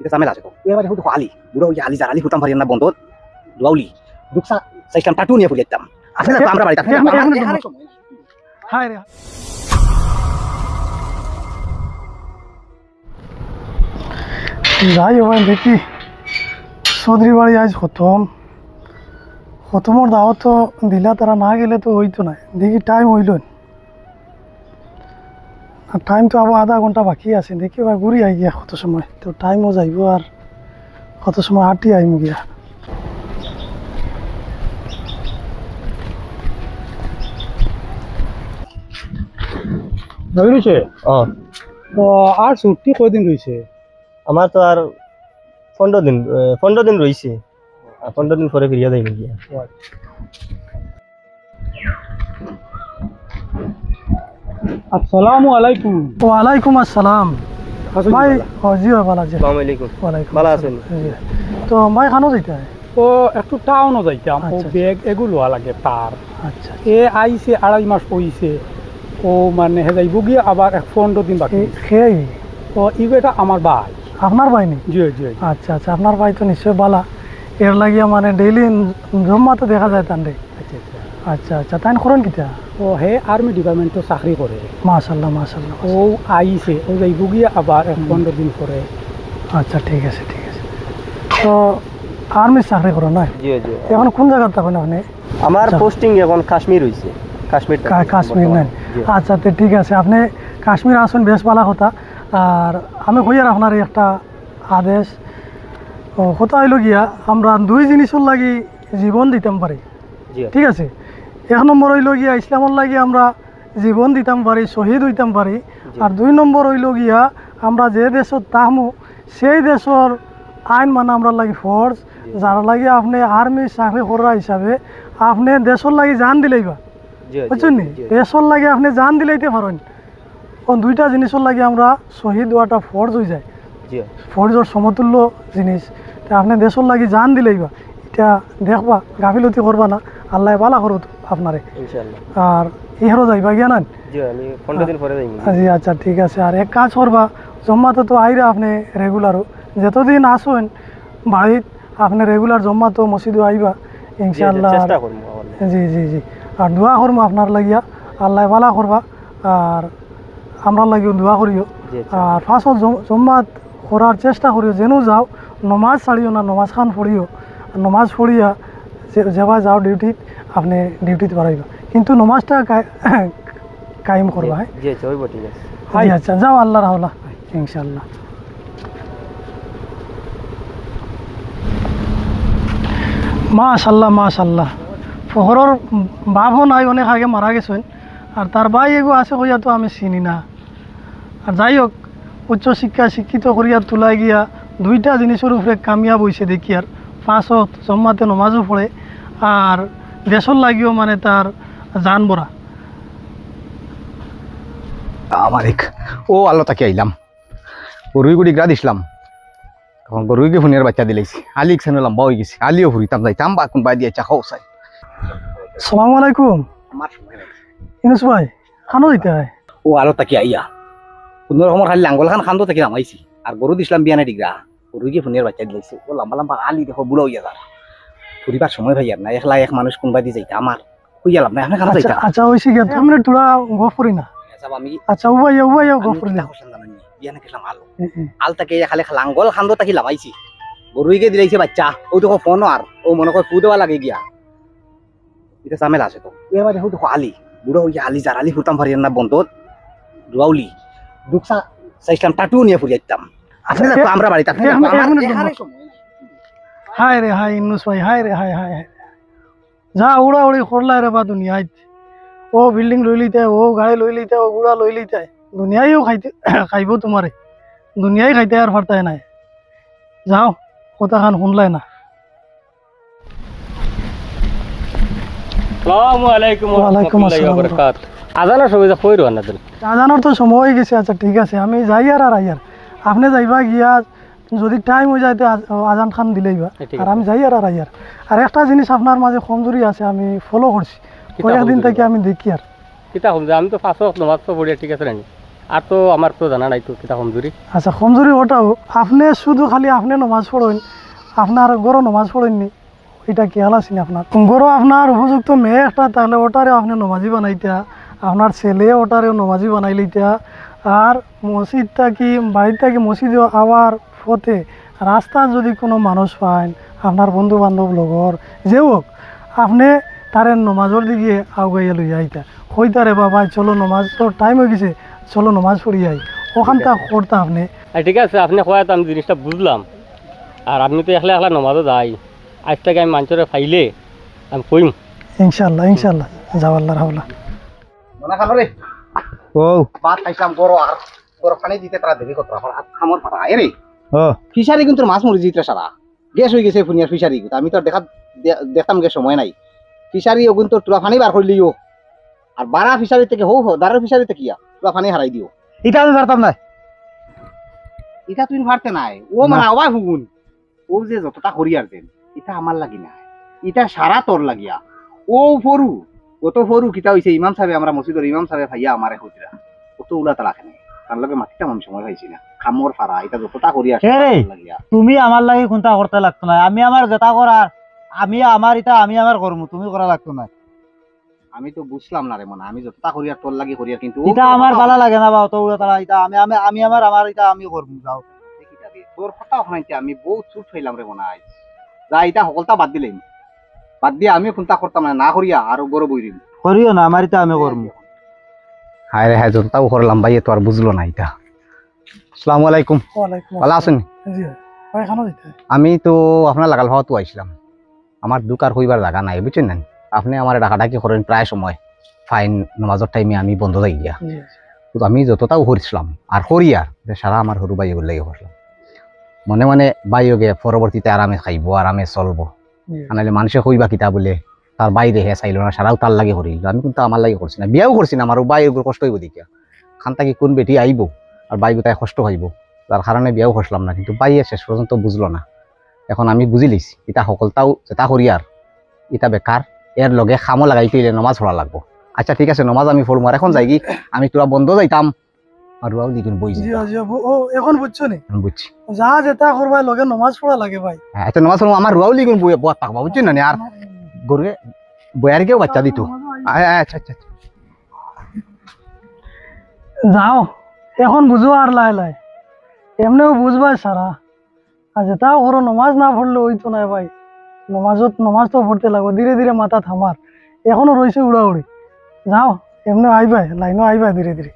এটা ঝামেলা আছে তো এবারে হয়তো আলি বুড়ো ওই আলি জারালি ফুটাম পারি না বন্ধ দুয়াউলি দুকসা সাইসলাম টাটু নিয়ে ফুরিয়েতাম আসলে তো আমরা বাড়িতে হায় রে যাই ওখানে দেখি চৌধুরী বাড়ি আজ খতমর দাওয়াত তো দিলা তারা না গেলে তো হইতো না দেখি টাইম হইল আর টাইম তো আবার আধা ঘন্টা বাকি আছে দেখি এবার ঘুরি আই গিয়া কত সময় তো টাইমও যাইব আর কত সময় হাঁটি আইম গিয়া রয়েছে তো আর ছুটি কয়দিন রয়েছে আমার তো আর 15 দিন রয়েছে 15 দিন পরে ফিরিয়া যাইনি গিয়া আসসালামু আলাইকুম ওয়ালাইকুম আসসালাম ভাই জি ভালো আছি আসসালামু আলাইকুম ভালো আছেন তো ভাই খানো যাইতা তো একটু টাউনও যাইতাম ও ব্যাগ এগুলো লাগে তার আচ্ছা এ আইছে 2.5 মাস হইছে ও মানে হে যাইব গিয়ে আবার 15 দিন বাকি খেয়ে তো ইবেটা আমার ভাই আপনার ভাই নি জি জি আচ্ছা আচ্ছা আপনার ভাই তো নিশ্চয় বালা এর লাগিয়া মানে ডেইলি জম্মাতে দেখা যায় তান রে আচ্ছা আচ্ছা আচ্ছা আচ্ছা তাই করেন কিতা ও হে আর্মি ডিপার্টমেন্টও চাকরি করে মাশাআল্লাহ মাশাআল্লাহ ও আইছে ও যাইব গিয়ে আবার 15 দিন পরে আচ্ছা ঠিক আছে তো আর্মি চাকরি করো না জি জি এখন কোন জায়গা থাকেন আপনি আমার পোস্টিং এখন কাশ্মীর হইছে কাশ্মীর নেন আচ্ছা তো ঠিক আছে আপনি কাশ্মীর আসুন বেশ ভালো কথা আর আমি কইয়ার আপনার একটা আদেশ কথা হইল গিয়া আমরা দুই জিনিসের লাগি জীবন দিতাম পারি ঠিক আছে 1 নম্বর হইল গিয়া ইসলামর লাগি আমরা জীবন দিতাম পারি শহীদ হইতাম পারি আর 2 নম্বর হইল গিয়া আমরা যে দেশত তাহমু সেই দেশের আইন মানে আমরা লাগি ফোর্স যারা লাগি আপনি আর্মি চাকরি করা হিসাবে আপনি দেশের লাগি জান দিলেইবা বুঝছেন নি দেশের লাগে আপনি জান দিলেইতে পারেন কোন দুইটা জিনিসের লাগে আমরা শহীদ হওয়াটা ফোর্স হয়ে যায় ফোর্সের সমতুল্য জিনিস তা আপনি দেশের লাগে জান দিলেইবা এটা দেখবা গাফিলতি করবা না আল্লাহ ভালো করব আপনারে ইনশাআল্লাহ আর ইহারও যাইবা গিয়া না জি আমি 15 দিন পরে যাইব জি আচ্ছা ঠিক আছে আর এক কাজ করবা জম্মাতে তো আইরা আপনি রেগুলারও যতদিন আসুন বাড়িত আপনি রেগুলার জম্মাতো মসজিদে আইবা ইনশাআল্লাহ চেষ্টা করব জি জি জি আর দোয়া করবো আপনার লাগিয়া আল্লাহ ভালো করবা আর আমরা লাগিও দোয়া করিও আর ফার্স্ট জম্মাত করার চেষ্টা করিও যেন যাও নমাজ ছাড়িও না নমাজ খান পড়িও নমাজ পড়িয়া যেবা যাও ডিউটিত আপনি ডিউটিতে পারাইবা কিন্তু নমাজটা কায়েম করবা হ্যাঁ জি আচ্ছা ঠিক আছে জি আচ্ছা যাও আল্লাহর হাওলা ইনশাআল্লাহ মাশাআল্লাহ ফখরের বাপও নাই অনেক আগে মারা গেছেন আর তার ভাই এগো আছে কইয়া তো আমি চিনি না আর যাই হোক উচ্চশিক্ষা শিক্ষিত করিয়া তুলাই গিয়া দুইটা জিনিসের উপরে কামিয়াব হয়েছে দেখি আর ফার্স্টত জম্মাতে নমাজও পড়ে আর দেশের লাগিও মানে তার জান বরা আমার ও আল্লাহ তাকে আইলাম গরুই গুড়ি গ্রা দিছিলাম তখন গরুইকে ফোনের বাচ্চা দিলাইছি আলিক সেন লম্বা হয়ে গেছি আলিও ফুরিতাম যাইতাম বা কোন বাই দিয়ে চাখাও চাই আসসালামু আলাইকুম আমার সময় নাই ইনুস ভাই খানো দিতে হয় ও আল্লাহ তাকে আইয়া কোন রকমের খালি লাঙ্গল খান খান্দো থেকে নামাইছি আর গরু দিছিলাম বিয়ানে ডিগ্রা গরুইকে ফোনের বাচ্চা দিলাইছি ও লম্বা আলি দেখো বুড়ো হইয়া যারা ফুরিবার সময় ভাই আর না একলা এক মানুষ কোন বাই দিয়ে যাইতা আমার হইয়া লাভ নাই আপনি খানা যাইতা আচ্ছা হইছে গিয়া তুমি তোরা গফ করি না আমি আচ্ছা উবাইয়া গফ করি না বিয়ানে গেছিলাম আলতাকে খালি লাঙ্গল খান্দো তাকি লামাইছি গরুইকে দিলাইছে বাচ্চা ও দেখো ফোন আর ও মনে করে ফু দেওয়া লাগে গিয়া এটা ঝামেলা আছে তো এবার দেখো আলি বুড়ো হইয়া আলি জারালি ফুটাম পারি না বন্ধ দুয়াউলি দুকসা সাইসলাম টাটু নিয়ে ফুরিয়েতাম আসলে তো আমরা বাড়িতে হায় রে হায় ইন্নুস ভাই হায় রে হায় হায় হায় যা উড়া উড়ি করলা রে বা দুনিয়ায় ও বিল্ডিং লই লিতে ও গাড়ি লই লিতে ও গুড়া লই লিতে দুনিয়ায়ও খাইব তোমারে দুনিয়ায় খাইতে আর পারতাই নাই যাও কথা খান শুনলাই না আসসালামু আলাইকুম ওয়া রাহমাতুল্লাহি ওয়া বারাকাতুহু আজানের সময় যা কইরো না দেন আজানের তো সময় হয়ে গেছে আচ্ছা ঠিক আছে আমি যাই আর আইয়ার আপনি যাইবা গিয়া যদি টাইম হয়ে যায় তো আজান খান দিলেইবা আর আমি যাই আর আইয়ার আর একটা জিনিস আপনার মাঝে কমজোরি আছে আমি ফলো করছি কয়েকদিন থেকে আমি দেখি আর কিতা হল আমি তো 5 ওয়াক্ত নামাজ পড়ি ঠিক আছে নাকি আর তো আমার তো জানা নাই তো কিতা কমজোরি। আচ্ছা কমজোরি ওটাও আপনি শুধু খালি আপনি নমাজ পড়েন, আপনার গরো নমাজ পড়েননি, এটা কি হাল আছেন আপনার গরো আপনার উপযুক্ত মেয়ে একটা, তাহলে ওটারে আপনি নমাজি বানাইতা, আপনার ছেলে ওটারে নমাজি বানাই লইতা। আর মসজিদ থাকি বাড়ির থাকি মসজিদ আবার পথে রাস্তা যদি কোনো মানুষ পান, আপনার বন্ধু বান্ধব লগর যে হোক, আপনি তারে নমাজের দিকে আগাইয়া লইয়া আইতা, কইতারে বাবা চলো নমাজ তোর টাইম হয়ে গেছে, চলো নমাজ পড়ি যাই, ওখানটা করতা আপনি। ঠিক আছে, আপনি কয়া তো আমি জিনিসটা বুঝলাম। আর আপনি তো একলা একলা নমাজও যাই, আজ থেকে আমি মানুষের ফাইলে আমি কইম। ইনশাল্লাহ ইনশাল্লাহ যাও আল্লাহর হাওলা। মনে খালো রে ও ভাত খাইছিলাম গরো আর গরো পানি দিতে তারা দেরি করতে খামর ফাটা রে ও ফিশারি কিন্তু মাছ মরি জিতে সারা গ্যাস হয়ে গেছে ফুনিয়ার ফিশারি আমি তো দেখতাম গে সময় নাই ফিশারি ও কিন্তু তোরা পানি বার করলিও আর বারা ফিশারি থেকে হো দারের ফিশারিতে কিয়া তোরা পানি হারাই দিও এটা আমি পারতাম না। এটা তুই পারতে নাই ও মানে আবার হুগুন ও যে যতটা হরিয়ার দেন এটা আমার লাগি না, এটা সারা তোর লাগিয়া ও ফরু কত ফরু কিতা হইছে ইমাম সাহেব আমরা মসজিদের ইমাম সাহেব ভাইয়া আমারে হইরা কত উলাতা রাখে নাই তার লগে মাটিটা আমি সময় পাইছি না খামর ফারা এটা যতটা হরিয়া লাগিয়া তুমি আমার লাগে কোনটা করতে লাগতো না, আমি আমার যেটা করার আমি আমার এটা আমি আমার করবো, তুমি করা লাগতো না। আমি তো বুঝলাম না রে মনে আমি যতটা হরিয়ার তোর লাগি হরিয়া কিন্তু এটা আমার ভালো লাগে না বাবা, তো তারা এটা আমি আমি আমি আমার এটা আমি করবো। যাও তোর কথা শুনাইতে আমি বহুত চুট হইলাম রে মনে হয় যা এটা সকলটা বাদ দিলেন বাদ দিয়ে আমি কোনটা করতাম না হরিয়া আর গরো বইরিম করিও না, আমার এটা আমি করবো। হায় রে হায় যতটাও করলাম ভাই তো আর বুঝলো না এটা। আসসালামু আলাইকুম, ওয়ালাইকুম ভালো আছেন? জি ভাই খানা দিতে আমি তো আপনার লাগাল হওয়া তো আইছিলাম, আমার দুকার হইবার জায়গা নাই বুঝছেন না, আপনি আমার ডাকাডাকি করেন প্রায় সময় ফাইন নামাজের টাইমে আমি বন্ধ যাই গিয়া জি তো আমি যতটাও করেছিলাম আর হরিয়ার সারা আমার সরু ভাই এগুলো লেগে করলাম মনে মনে বাইকে পরবর্তীতে আরামে খাইব আরামে চলবো জি আনালে মানুষে কইবা কিতা বলে তার বাইরে হে চাইল না সারাও তার লাগে করিল আমি কিন্তু আমার লাগে করছি না বিয়াও করছি না আমার বাইর কষ্ট হইব দেখিয়া খান থাকি কোন বেটি আইব আর বাইগু তাই কষ্ট হইব তার কারণে বিয়াও করছিলাম না কিন্তু বাইয়ে শেষ পর্যন্ত বুঝলো না। এখন আমি বুঝি লিছি এটা সকলটাও যেটা হরিয়ার এটা বেকার এর লগে খামো লাগাই পেলে নমাজ পড়া লাগবো। আচ্ছা ঠিক আছে নমাজ আমি পড়বো আর এখন যাই কি আমি তোরা বন্ধ যাইতাম আর রুয়াও দিন বই জি জি ও এখন বুঝছো নি আমি বুঝছি যা যেটা করবাই লগে নমাজ পড়া লাগে ভাই। আচ্ছা নমাজ পড়বো আমার রুয়াও লিগুন বই বয়া পাকবা বুঝছেন না আর গরুকে বয়ারকেও বাচ্চা দিত। আচ্ছা আচ্ছা যাও এখন বুঝো আর লাই লাই এমনিও বুঝবাই সারা আর যেটাও করো নমাজ না পড়লে ওই তো নাই ভাই, নমাজ তো পড়তে লাগবে ধীরে ধীরে মাথা থামার এখনো রয়েছে উড়াউড়ি। যাও এমনি আইবাই লাইনও আইবাই ধীরে ধীরে।